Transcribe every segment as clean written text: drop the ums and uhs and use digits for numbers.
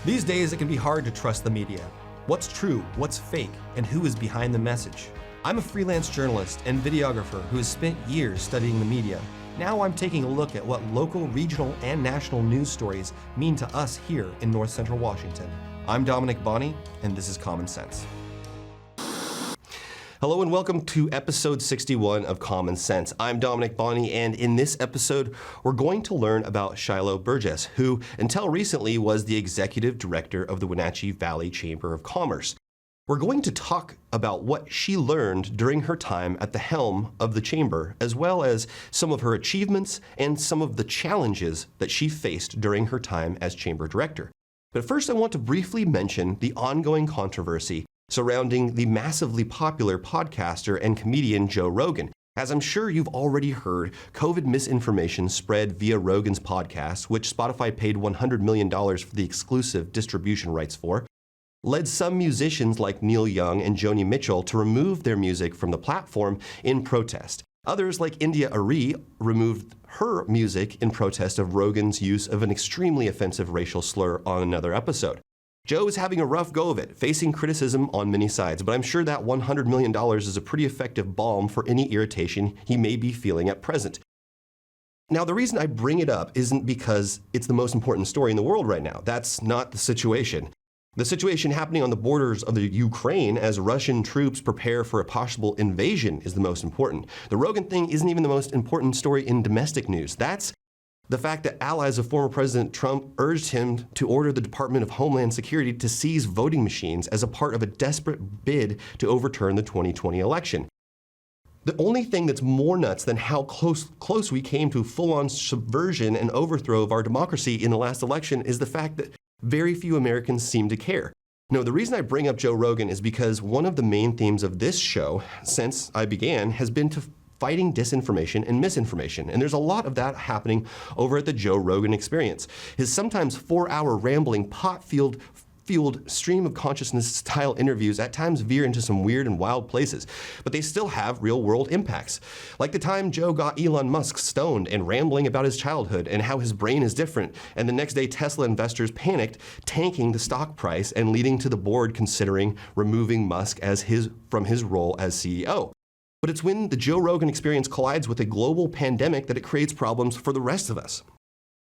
These days, it can be hard to trust the media. What's true, what's fake, and who is behind the message? I'm a freelance journalist and videographer who has spent years studying the media. Now I'm taking a look at what local, regional, and national news stories mean to us here in North Central Washington. I'm Dominick Bonny, and this is Common Sense. Hello and welcome to episode 61 of Common Sense. I'm Dominick Bonny, and in this episode, we're going to learn about Shiloh Burgess, who until recently was the executive director of the Wenatchee Valley Chamber of Commerce. We're going to talk about what she learned during her time at the helm of the chamber, as well as some of her achievements and some of the challenges that she faced during her time as chamber director. But first, I want to briefly mention the ongoing controversy surrounding the massively popular podcaster and comedian Joe Rogan. As I'm sure you've already heard, COVID misinformation spread via Rogan's podcast, which Spotify paid $100 million for the exclusive distribution rights for, led some musicians like Neil Young and Joni Mitchell to remove their music from the platform in protest. Others, like India Arie, removed her music in protest of Rogan's use of an extremely offensive racial slur on another episode. Joe is having a rough go of it, facing criticism on many sides, but I'm sure that $100 million is a pretty effective balm for any irritation he may be feeling at present. Now, the reason I bring it up isn't because it's the most important story in the world right now. That's not the situation. The situation happening on the borders of the Ukraine as Russian troops prepare for a possible invasion is the most important. The Rogan thing isn't even the most important story in domestic news. That's the fact that allies of former President Trump urged him to order the Department of Homeland Security to seize voting machines as a part of a desperate bid to overturn the 2020 election. The only thing that's more nuts than how close we came to full-on subversion and overthrow of our democracy in the last election is the fact that very few Americans seem to care. No, the reason I bring up Joe Rogan is because one of the main themes of this show, since I began, has been to fighting disinformation and misinformation. And there's a lot of that happening over at the Joe Rogan Experience. His sometimes 4-hour rambling, pot-fueled stream of consciousness style interviews at times veer into some weird and wild places, but they still have real world impacts. Like the time Joe got Elon Musk stoned and rambling about his childhood and how his brain is different, and the next day Tesla investors panicked, tanking the stock price and leading to the board considering removing Musk from his role as CEO. But it's when the Joe Rogan Experience collides with a global pandemic that it creates problems for the rest of us.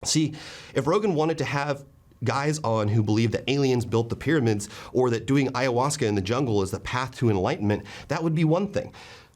See, if Rogan wanted to have guys on who believe that aliens built the pyramids or that doing ayahuasca in the jungle is the path to enlightenment, that would be one thing.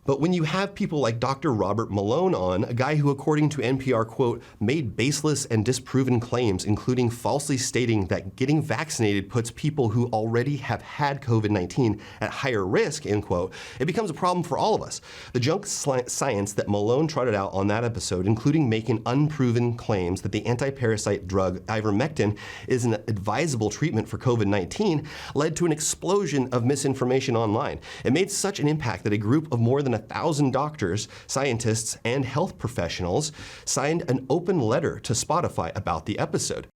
But when you have people like Dr. Robert Malone on, a guy who, according to NPR, quote, made baseless and disproven claims, including falsely stating that getting vaccinated puts people who already have had COVID-19 at higher risk, end quote, it becomes a problem for all of us. The junk science that Malone trotted out on that episode, including making unproven claims that the anti-parasite drug ivermectin is an advisable treatment for COVID-19, led to an explosion of misinformation online. It made such an impact that a group of more than 1,000 doctors, scientists, and health professionals signed an open letter to Spotify about the episode.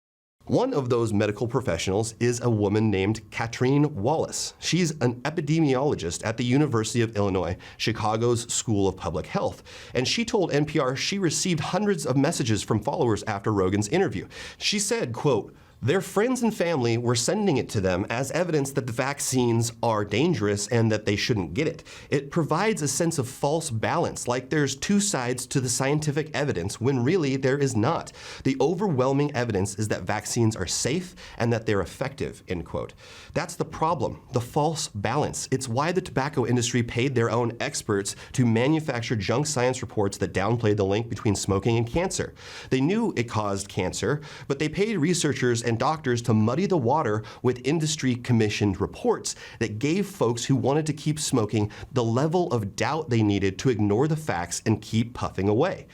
One of those medical professionals is a woman named Katrine Wallace. She's an epidemiologist at the University of Illinois, Chicago's School of Public Health. And she told NPR she received hundreds of messages from followers after Rogan's interview. She said, quote, their friends and family were sending it to them as evidence that the vaccines are dangerous and that they shouldn't get it. It provides a sense of false balance, like there's two sides to the scientific evidence when really there is not. The overwhelming evidence is that vaccines are safe and that they're effective, end quote. That's the problem, the false balance. It's why the tobacco industry paid their own experts to manufacture junk science reports that downplayed the link between smoking and cancer. They knew it caused cancer, but they paid researchers and doctors to muddy the water with industry-commissioned reports that gave folks who wanted to keep smoking the level of doubt they needed to ignore the facts and keep puffing away.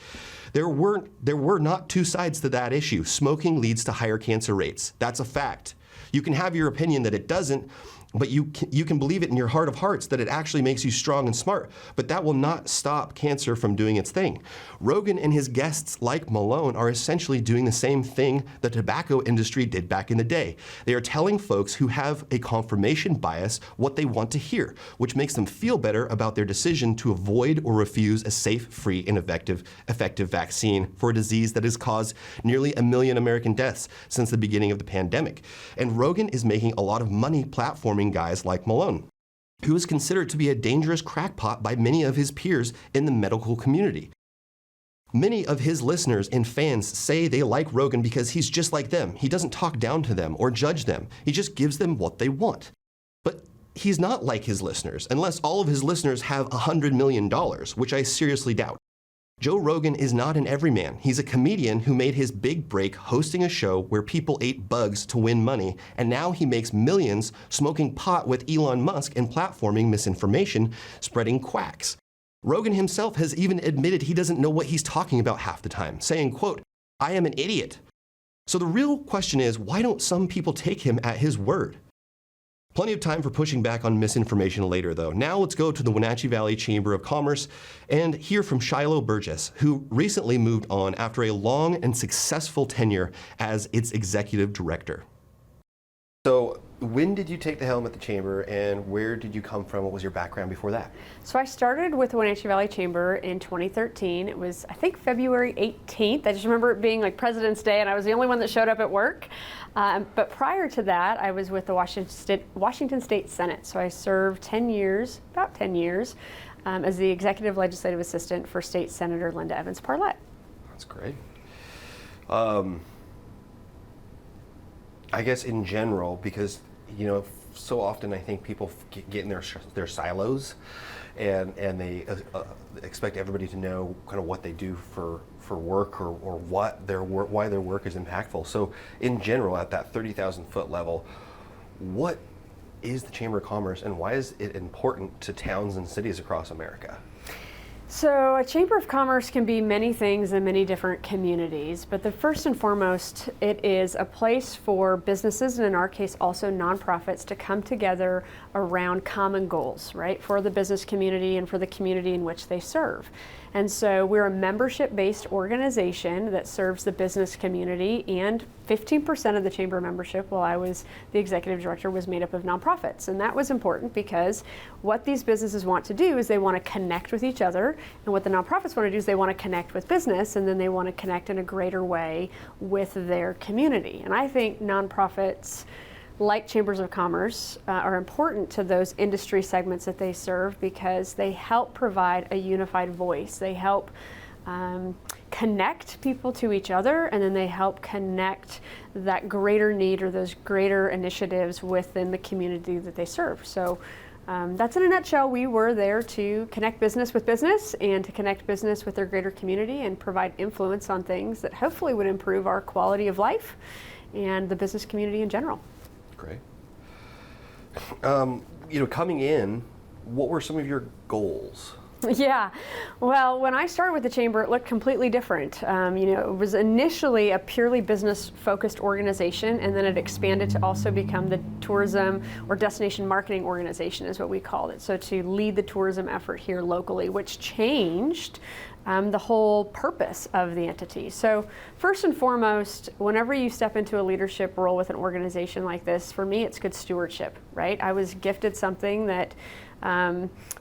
There were not two sides to that issue. Smoking leads to higher cancer rates. That's a fact. You can have your opinion that it doesn't, But you can believe it in your heart of hearts that it actually makes you strong and smart, but that will not stop cancer from doing its thing. Rogan and his guests like Malone are essentially doing the same thing the tobacco industry did back in the day. They are telling folks who have a confirmation bias what they want to hear, which makes them feel better about their decision to avoid or refuse a safe, free, and effective vaccine for a disease that has caused nearly 1 million American deaths since the beginning of the pandemic. And Rogan is making a lot of money platforming guys like Malone, who is considered to be a dangerous crackpot by many of his peers in the medical community. Many of his listeners and fans say they like Rogan because he's just like them. He doesn't talk down to them or judge them. He just gives them what they want. But he's not like his listeners, unless all of his listeners have $100 million, which I seriously doubt. Joe Rogan is not an everyman. He's a comedian who made his big break hosting a show where people ate bugs to win money, and now he makes millions smoking pot with Elon Musk and platforming misinformation, spreading quacks. Rogan himself has even admitted he doesn't know what he's talking about half the time, saying, quote, "I am an idiot." So the real question is, why don't some people take him at his word? Plenty of time for pushing back on misinformation later, though. Now let's go to the Wenatchee Valley Chamber of Commerce and hear from Shiloh Burgess, who recently moved on after a long and successful tenure as its executive director. So when did you take the helm at the Chamber, and where did you come from? What was your background before that? So I started with the Wenatchee Valley Chamber in 2013. It was, I think, February 18th. I just remember it being like President's Day, and I was the only one that showed up at work. But prior to that, I was with the Washington State Senate. So I served 10 years, about 10 years, as the Executive Legislative Assistant for State Senator Linda Evans Parlett. That's great. I guess in general, because so often I think people get in their silos, and they expect everybody to know kind of what they do for work or why their work is impactful. So in general, at that 30,000 foot level, what is the Chamber of Commerce, and why is it important to towns and cities across America? So a Chamber of Commerce can be many things in many different communities, but the first and foremost, it is a place for businesses, and in our case also nonprofits, to come together around common goals, right, for the business community and for the community in which they serve. And so we're a membership-based organization that serves the business community, and 15% of the Chamber membership, while I was the executive director, was made up of nonprofits. And that was important because what these businesses want to do is they want to connect with each other, and what the nonprofits want to do is they want to connect with business, and then they want to connect in a greater way with their community. And I think nonprofits, like chambers of commerce, are important to those industry segments that they serve because they help provide a unified voice. They help connect people to each other, and then they help connect that greater need or those greater initiatives within the community that they serve. So that's in a nutshell. We were there to connect business with business and to connect business with their greater community and provide influence on things that hopefully would improve our quality of life and the business community in general. Great. Coming in, what were some of your goals? Yeah, well, when I started with the Chamber, it looked completely different. It was initially a purely business-focused organization, and then it expanded to also become the tourism or destination marketing organization, is what we called it. So to lead the tourism effort here locally, which changed the whole purpose of the entity. So first and foremost, whenever you step into a leadership role with an organization like this, for me, it's good stewardship, right? I was gifted something that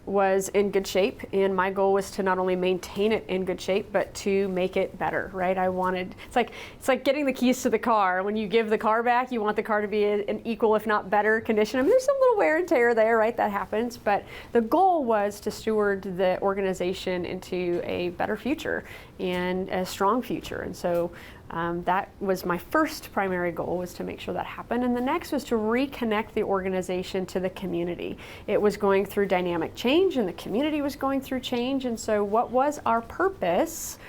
was in good shape, and my goal was to not only maintain it in good shape, but to make it better, right? It's like getting the keys to the car. When you give the car back, you want the car to be in equal, if not better condition. I mean, there's some little wear and tear there, right? That happens, but the goal was to steward the organization into a better future and a strong future. And so that was my first primary goal, was to make sure that happened. And the next was to reconnect the organization to the community. It was going through dynamic change, and the community was going through change. And so what was our purpose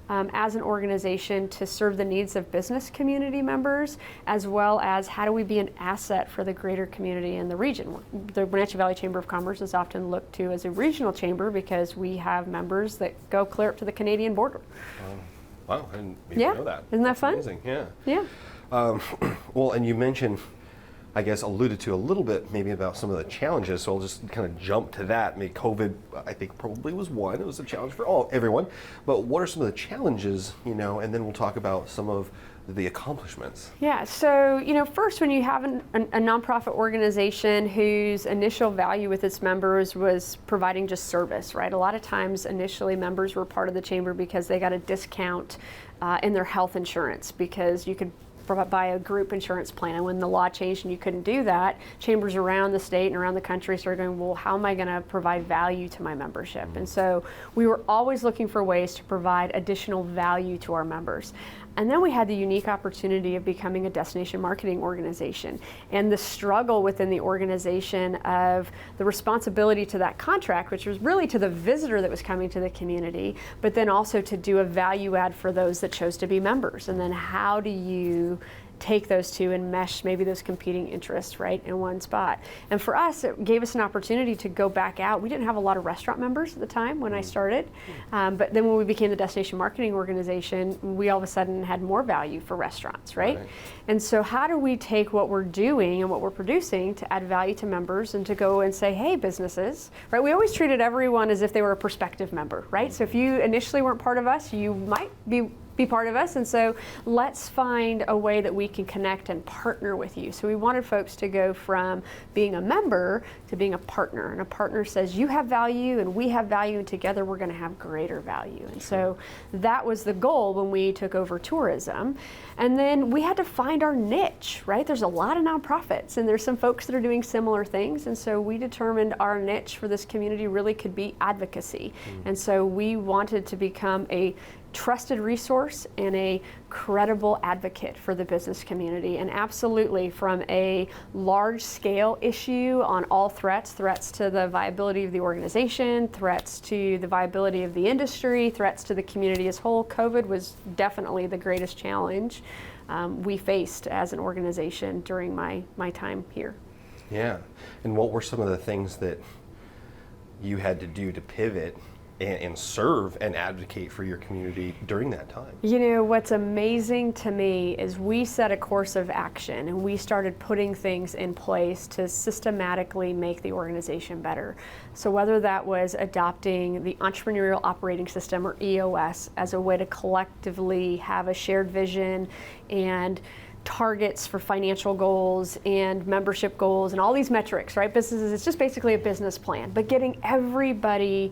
as an organization? To serve the needs of business community members, as well as how do we be an asset for the greater community in the region. The Wenatchee Valley Chamber of Commerce is often looked to as a regional chamber because we have members that go clear up to the Canadian border. Wow, I didn't even know that. Isn't that fun? Amazing, yeah. Yeah. Well, and you mentioned I guess, alluded to a little bit maybe about some of the challenges, so I'll just kind of jump to that. I mean, COVID, I think, probably was one. It was a challenge for everyone. But what are some of the challenges, and then we'll talk about some of the accomplishments. Yeah, so, first, when you have a nonprofit organization whose initial value with its members was providing just service, right? A lot of times, initially, members were part of the chamber because they got a discount in their health insurance, because you could buy a group insurance plan. And when the law changed and you couldn't do that, chambers around the state and around the country started going, well, how am I going to provide value to my membership? And so we were always looking for ways to provide additional value to our members. And then we had the unique opportunity of becoming a destination marketing organization, and the struggle within the organization of the responsibility to that contract, which was really to the visitor that was coming to the community, but then also to do a value add for those that chose to be members. And then how do you take those two and mesh maybe those competing interests right in one spot? And for us, it gave us an opportunity to go back out. We didn't have a lot of restaurant members at the time when I started, but then when we became the destination marketing organization, we all of a sudden had more value for restaurants, right? And so how do we take what we're doing and what we're producing to add value to members and to go and say, hey, businesses, right? We always treated everyone as if they were a prospective member, right? So if you initially weren't part of us, you might be part of us, and so let's find a way that we can connect and partner with you. So we wanted folks to go from being a member to being a partner, and a partner says you have value and we have value, and together we're going to have greater value. And so that was the goal when we took over tourism. And then we had to find our niche, right? There's a lot of nonprofits and there's some folks that are doing similar things, and so we determined our niche for this community really could be advocacy. And so we wanted to become a trusted resource and a credible advocate for the business community. And absolutely, from a large scale issue on all threats to the viability of the organization, threats to the viability of the industry, threats to the community as a whole, COVID was definitely the greatest challenge we faced as an organization during my time here. Yeah, and what were some of the things that you had to do to pivot and serve and advocate for your community during that time? What's amazing to me is we set a course of action and we started putting things in place to systematically make the organization better. So whether that was adopting the Entrepreneurial Operating System, or EOS, as a way to collectively have a shared vision and targets for financial goals and membership goals and all these metrics, right? Businesses, it's just basically a business plan, but getting everybody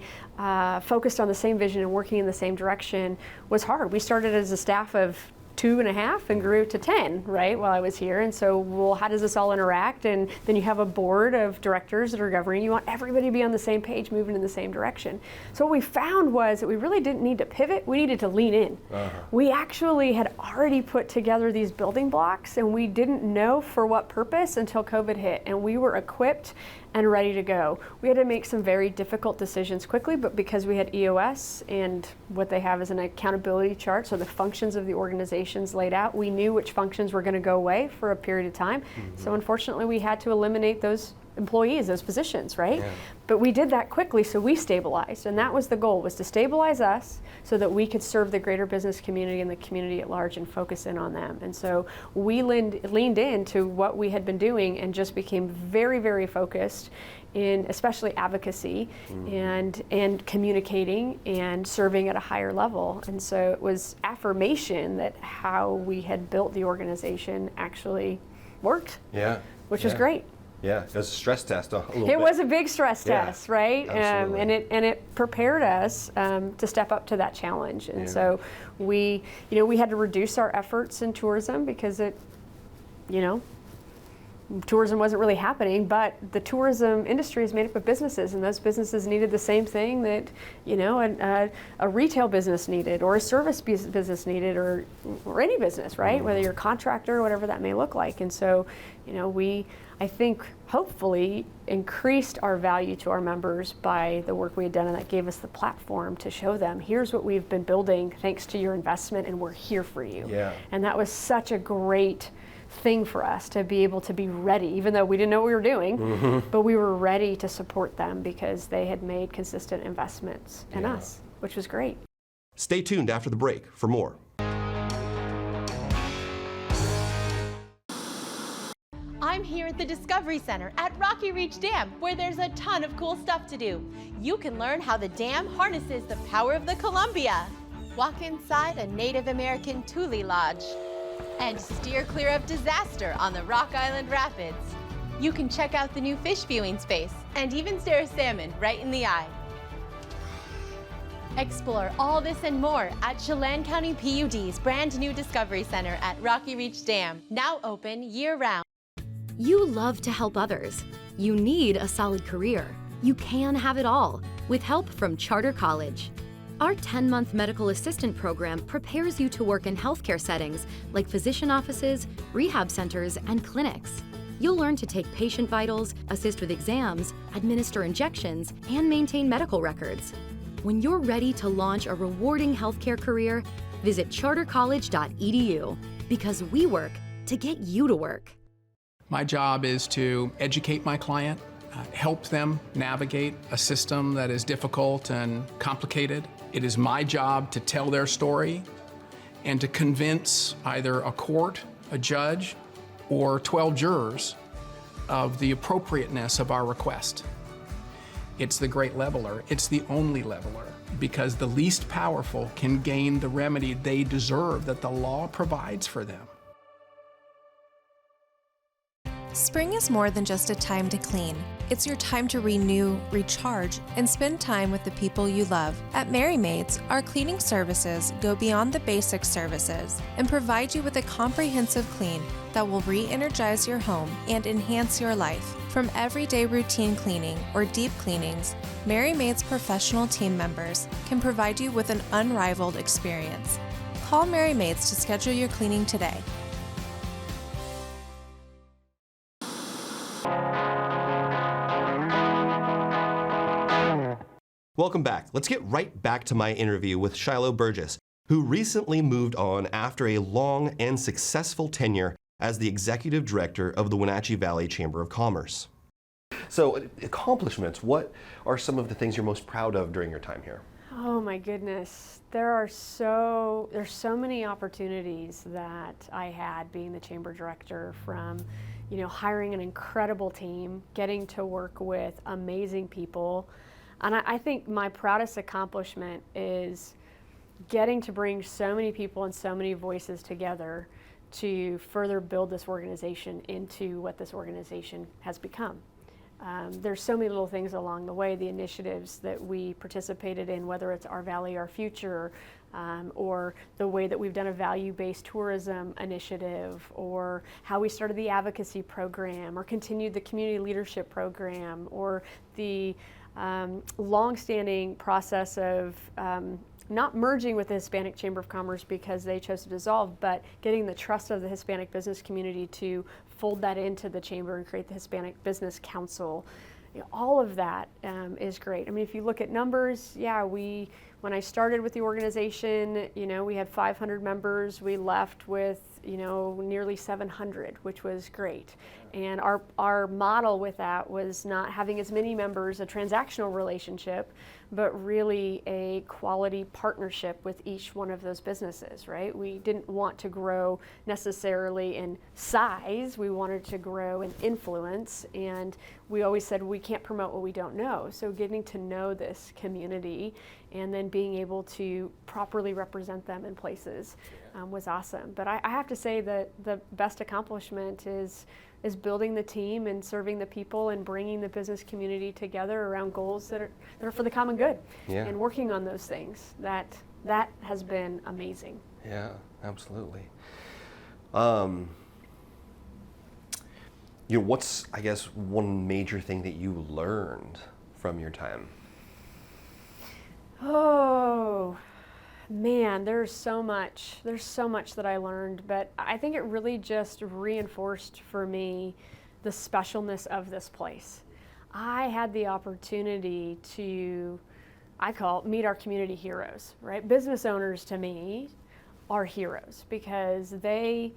focused on the same vision and working in the same direction was hard. We started as a staff of 2.5 and grew to 10, right, while I was here. And so, well, how does this all interact? And then you have a board of directors that are governing. You want everybody to be on the same page, moving in the same direction. So what we found was that we really didn't need to pivot. We needed to lean in. We actually had already put together these building blocks, and we didn't know for what purpose until COVID hit. And we were equipped and ready to go. We had to make some very difficult decisions quickly, but because we had EOS and what they have is an accountability chart, so the functions of the organizations laid out, we knew which functions were going to go away for a period of time. So unfortunately, we had to eliminate those employees, those positions, right? But we did that quickly, so we stabilized, and that was the goal, was to stabilize us so that we could serve the greater business community and the community at large and focus in on them. And so we leaned into what we had been doing and just became very, very focused in especially advocacy and communicating and serving at a higher level. And so it was affirmation that how we had built the organization actually worked, which was great. Yeah, it was a stress test a little bit. It was a big stress test, right? And it prepared us to step up to that challenge. And so we had to reduce our efforts in tourism because tourism wasn't really happening, but the tourism industry is made up of businesses, and those businesses needed the same thing that a retail business needed, or a service business needed, or any business, right? Whether you're a contractor or whatever that may look like. And so we, I think, hopefully increased our value to our members by the work we had done, and that gave us the platform to show them, here's what we've been building thanks to your investment, and we're here for you. And that was such a great thing for us to be able to be ready, even though we didn't know what we were doing, but we were ready to support them because they had made consistent investments in us, which was great. Stay tuned after the break for more. I'm I'm here at the Discovery Center at Rocky Reach Dam, where there's a ton of cool stuff to do. You can learn how the dam harnesses the power of the Columbia, walk inside a Native American Tule Lodge, and steer clear of disaster on the Rock Island Rapids. You can check out the new fish viewing space and even stare a salmon right in the eye. Explore all this and more at Chelan County PUD's brand new Discovery Center at Rocky Reach Dam, now open year-round. You love to help others. You need a solid career. You can have it all with help from Charter College. Our 10-month medical assistant program prepares you to work in healthcare settings like physician offices, rehab centers, and clinics. You'll learn to take patient vitals, assist with exams, administer injections, and maintain medical records. When you're ready to launch a rewarding healthcare career, visit chartercollege.edu because we work to get you to work. My job is to educate my client, help them navigate a system that is difficult and complicated. It is my job to tell their story and to convince either a court, a judge, or 12 jurors of the appropriateness of our request. It's the great leveler. It's the only leveler, because the least powerful can gain the remedy they deserve that the law provides for them. Spring is more than just a time to clean. It's your time to renew, recharge, and spend time with the people you love. At Merry Maids, our cleaning services go beyond the basic services and provide you with a comprehensive clean that will re-energize your home and enhance your life. From everyday routine cleaning or deep cleanings, Merry Maids professional team members can provide you with an unrivaled experience. Call Merry Maids to schedule your cleaning today. Welcome back. Let's get right back to my interview with Shiloh Burgess, who recently moved on after a long and successful tenure as the executive director of the Wenatchee Valley Chamber of Commerce. So, accomplishments, what are some of the things you're most proud of during your time here? Oh my goodness, there's so many opportunities that I had being the chamber director, from hiring an incredible team, getting to work with amazing people. And I think my proudest accomplishment is getting to bring so many people and so many voices together to further build this organization into what this organization has become. There's so many little things along the way, the initiatives that we participated in, whether it's Our Valley, Our Future, or the way that we've done a value-based tourism initiative, or how we started the advocacy program, or continued the community leadership program, or the long-standing process of not merging with the Hispanic Chamber of Commerce because they chose to dissolve, but getting the trust of the Hispanic business community to fold that into the chamber and create the Hispanic Business Council. All of that is great. I mean, if you look at numbers, when I started with the organization, we had 500 members. We left with, nearly 700, which was great. And our model with that was not having as many members, a transactional relationship, but really a quality partnership with each one of those businesses, right? We didn't want to grow necessarily in size. We wanted to grow in influence. And we always said we can't promote what we don't know. So getting to know this community and then being able to properly represent them in places was awesome. But I have to say that the best accomplishment is building the team and serving the people and bringing the business community together around goals that are for the common good. Yeah. And working on those things. That has been amazing. Yeah, absolutely. What's, I guess, one major thing that you learned from your time? Oh, man, there's so much that I learned, but I think it really just reinforced for me the specialness of this place. I had the opportunity to, meet our community heroes, right? Business owners to me are heroes because they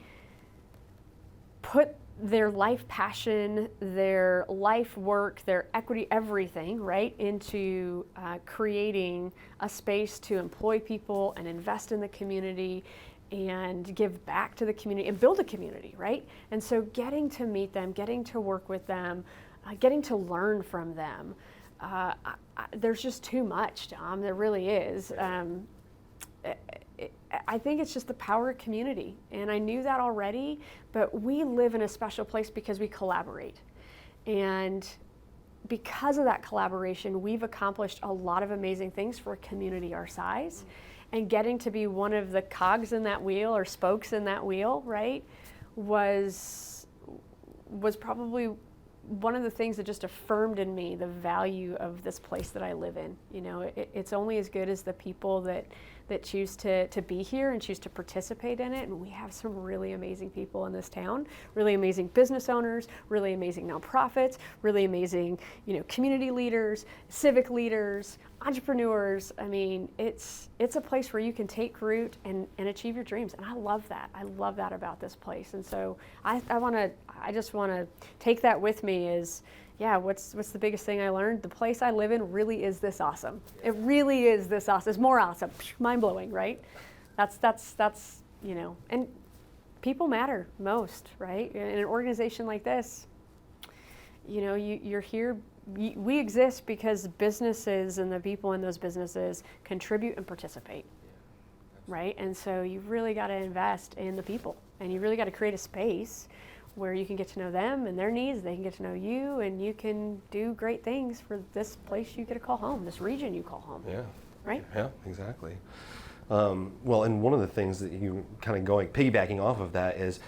put their life passion, their life work, their equity, everything, right, into creating a space to employ people and invest in the community and give back to the community and build a community, right? And so getting to meet them, getting to work with them, getting to learn from them, there's just too much, Dom. There really is. I think it's just the power of community, and I knew that already, but we live in a special place because we collaborate. And because of that collaboration, we've accomplished a lot of amazing things for a community our size. And getting to be one of the cogs in that wheel or spokes in that wheel, right, was probably one of the things that just affirmed in me the value of this place that I live in. You know, it's only as good as the people that choose to be here and choose to participate in it. And we have some really amazing people in this town, really amazing business owners, really amazing nonprofits, really amazing, you know, community leaders, civic leaders, entrepreneurs. I mean, it's a place where you can take root and achieve your dreams. And I love that. I love that about this place. And so I just want to take that with me is, yeah, what's the biggest thing I learned? The place I live in really is this awesome. It really is this awesome. It's more awesome. Mind blowing, right? That's you know, and people matter most, right? In an organization like this, you know, you're here. We exist because businesses and the people in those businesses contribute and participate, right? And so you've really got to invest in the people, and you really got to create a space where you can get to know them and their needs, they can get to know you, and you can do great things for this place you get to call home, this region you call home. Yeah. Right? Yeah, exactly. Well, and one of the things that you kind of piggybacking off of that is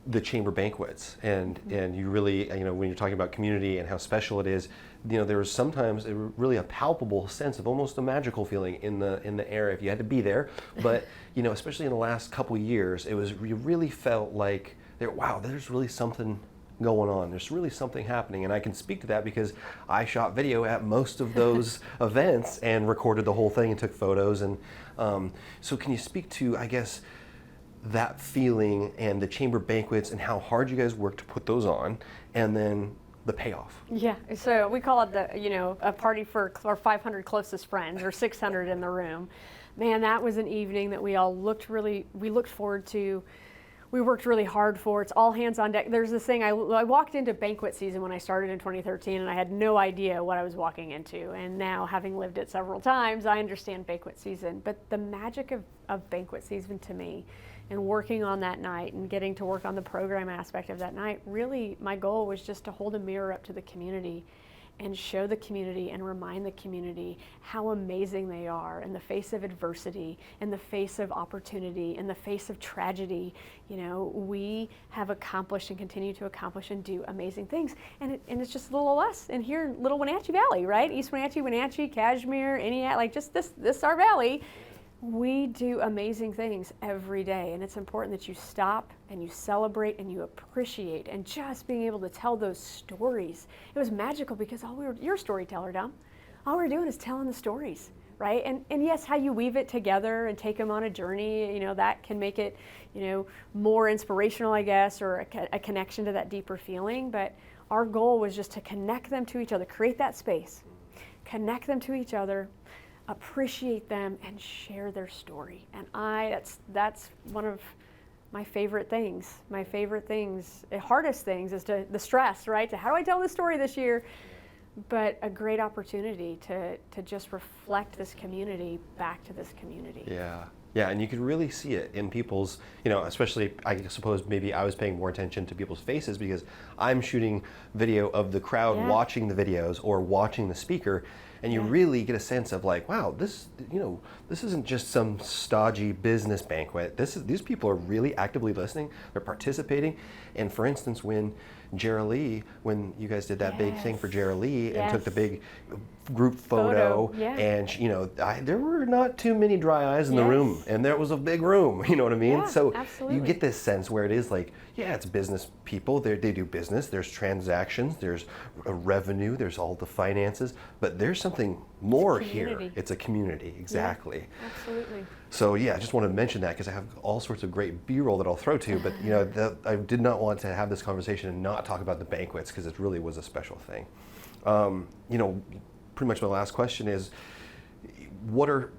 the Chamber Banquets, and you really, you know, when you're talking about community and how special it is, you know, there was sometimes really a palpable sense of almost a magical feeling in the air if you had to be there. But you know, especially in the last couple years, you really felt like wow, there's really something going on. There's really something happening, and I can speak to that because I shot video at most of those events and recorded the whole thing and took photos. And so, can you speak to, I guess, that feeling and the Chamber Banquets and how hard you guys worked to put those on, and then the payoff? Yeah, so we call it a party for our 500 closest friends, or 600 in the room. Man, that was an evening that we all looked forward to. We worked really hard for. It's all hands on deck. There's this thing, I walked into banquet season when I started in 2013, and I had no idea what I was walking into. And now, having lived it several times, I understand banquet season. But the magic of banquet season to me, and working on that night and getting to work on the program aspect of that night, really my goal was just to hold a mirror up to the community and show the community and remind the community how amazing they are in the face of adversity, in the face of opportunity, in the face of tragedy. You know, we have accomplished and continue to accomplish and do amazing things. And it's just a little of us in here in little Wenatchee Valley, right? East Wenatchee, Cashmere, Entiat, like just this our valley. We do amazing things every day, and it's important that you stop and you celebrate and you appreciate, and just being able to tell those stories. It was magical because you're a storyteller, Dom. All we're doing is telling the stories, right? And yes, how you weave it together and take them on a journey, you know, that can make it, you know, more inspirational, I guess, or a connection to that deeper feeling. But our goal was just to connect them to each other, create that space, connect them to each other, appreciate them, and share their story. And that's one of my favorite things. My favorite things, the hardest things, is the stress, right? To how do I tell this story this year? But a great opportunity to just reflect this community back to this community. Yeah. Yeah, and you could really see it in people's, you know, especially, I suppose maybe I was paying more attention to people's faces because I'm shooting video of the crowd watching the videos or watching the speaker, and you really get a sense of like, wow, this isn't just some stodgy business banquet. These people are really actively listening, they're participating. And for instance, when you guys did that big thing for Jara Lee and took the big group photo. And you know, there were not too many dry eyes in the room, and there was a big room, you know what I mean? So absolutely. You get this sense where it is like, yeah, it's business people, they do business, there's transactions, there's a revenue, there's all the finances, but there's something more here. It's a community, exactly. Yeah, absolutely. So yeah, I just wanted to mention that because I have all sorts of great B-roll that I'll throw to, but you know, I did not want to have this conversation and not talk about the banquets because it really was a special thing. You know, pretty much my last question is, what are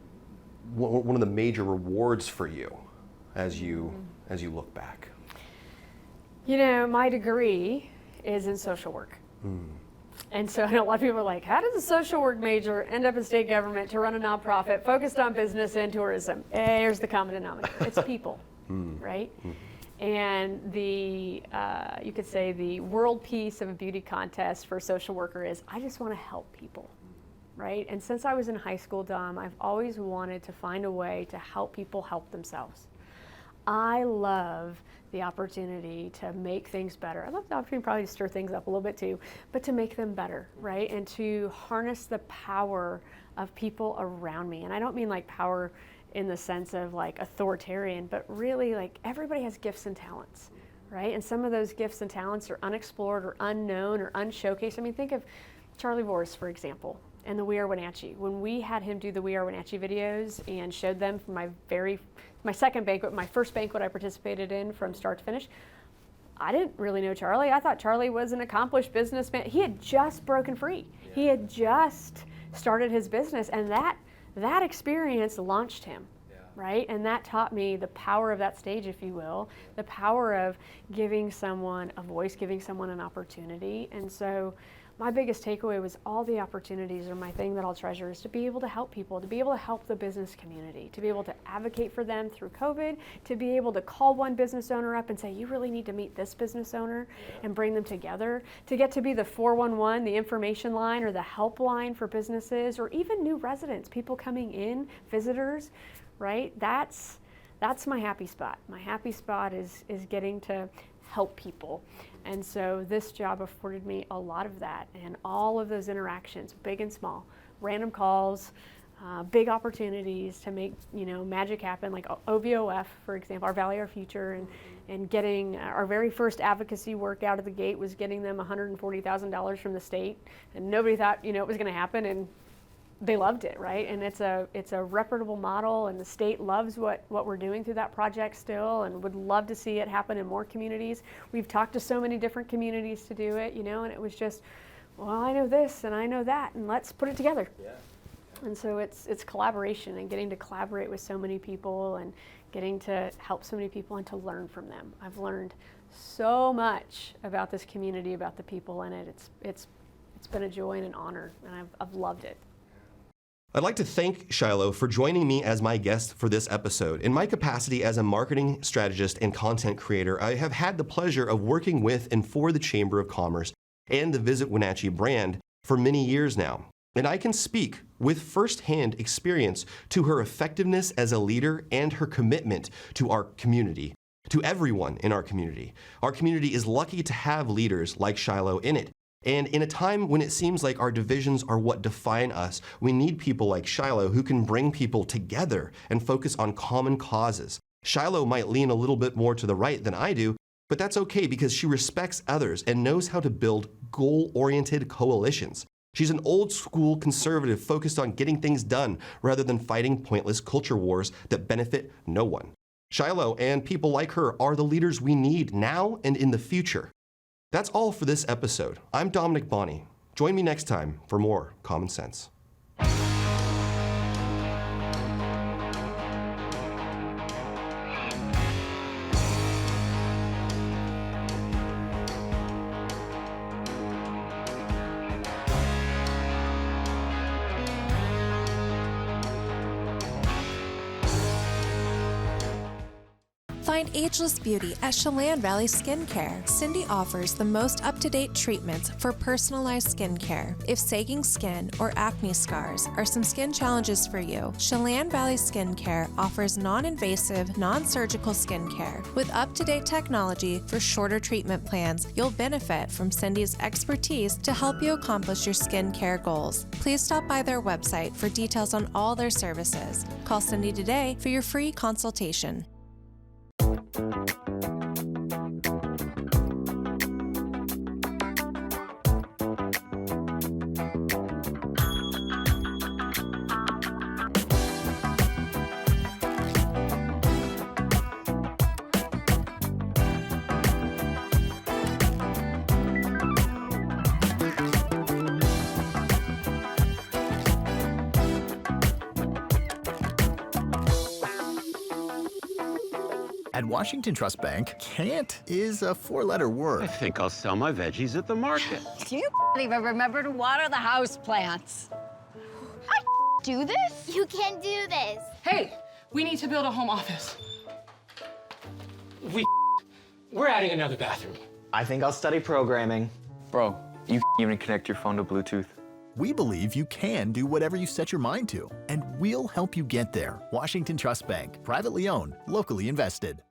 one of the major rewards for you as you look back? You know, my degree is in social work. And so I know a lot of people are like, how does a social work major end up in state government to run a nonprofit focused on business and tourism? Here's the common denominator. It's people, right? And the, you could say the world peace of a beauty contest for a social worker is, I just want to help people, right? And since I was in high school, Dom, I've always wanted to find a way to help people help themselves. I love the opportunity to make things better. I love the opportunity probably to stir things up a little bit too, but to make them better, right? And to harness the power of people around me. And I don't mean like power in the sense of like authoritarian, but really like everybody has gifts and talents, right? And some of those gifts and talents are unexplored or unknown or unshowcased. I mean, think of Charlie Vorse, for example, and the We Are Wenatchee. When we had him do the We Are Wenatchee videos and showed them from my second banquet, my first banquet I participated in from start to finish, I didn't really know Charlie. I thought Charlie was an accomplished businessman. He had just broken free. Yeah. He had just started his business, and that experience launched him, right? And that taught me the power of that stage, if you will, the power of giving someone a voice, giving someone an opportunity. And so my biggest takeaway was all the opportunities are my thing that I'll treasure, is to be able to help people, to be able to help the business community, to be able to advocate for them through COVID, to be able to call one business owner up and say, you really need to meet this business owner and bring them together, to get to be the 411, the information line or the helpline for businesses, or even new residents, people coming in, visitors, right? That's my happy spot. My happy spot is getting to help people. And so this job afforded me a lot of that, and all of those interactions, big and small, random calls, big opportunities to make, you know, magic happen, like OVOF, for example, our Valley Our Future, and getting our very first advocacy work out of the gate was getting them $140,000 from the state, and nobody thought, you know, it was going to happen, and they loved it, right? And it's a reputable model, and the state loves what we're doing through that project still, and would love to see it happen in more communities. We've talked to so many different communities to do it, you know, and it was just, well, I know this and I know that, and let's put it together. Yeah. And so it's collaboration, and getting to collaborate with so many people and getting to help so many people and to learn from them. I've learned so much about this community, about the people in it. It's been a joy and an honor, and I've loved it. I'd like to thank Shiloh for joining me as my guest for this episode. In my capacity as a marketing strategist and content creator, I have had the pleasure of working with and for the Chamber of Commerce and the Visit Wenatchee brand for many years now. And I can speak with firsthand experience to her effectiveness as a leader and her commitment to our community, to everyone in our community. Our community is lucky to have leaders like Shiloh in it. And in a time when it seems like our divisions are what define us, we need people like Shiloh who can bring people together and focus on common causes. Shiloh might lean a little bit more to the right than I do, but that's okay because she respects others and knows how to build goal-oriented coalitions. She's an old-school conservative focused on getting things done rather than fighting pointless culture wars that benefit no one. Shiloh and people like her are the leaders we need now and in the future. That's all for this episode. I'm Dominick Bonny. Join me next time for more Common Sense. Find ageless beauty at Chelan Valley Skincare. Cindy offers the most up-to-date treatments for personalized skincare. If sagging skin or acne scars are some skin challenges for you, Chelan Valley Skincare offers non-invasive, non-surgical skincare. With up-to-date technology for shorter treatment plans, you'll benefit from Cindy's expertise to help you accomplish your skincare goals. Please stop by their website for details on all their services. Call Cindy today for your free consultation. At Washington Trust Bank, can't is a 4-letter word. I think I'll sell my veggies at the market. Do you even remember to water the house plants? I do this? You can do this. Hey, we need to build a home office. We're adding another bathroom. I think I'll study programming. Bro, you even connect your phone to Bluetooth. We believe you can do whatever you set your mind to, and we'll help you get there. Washington Trust Bank, privately owned, locally invested.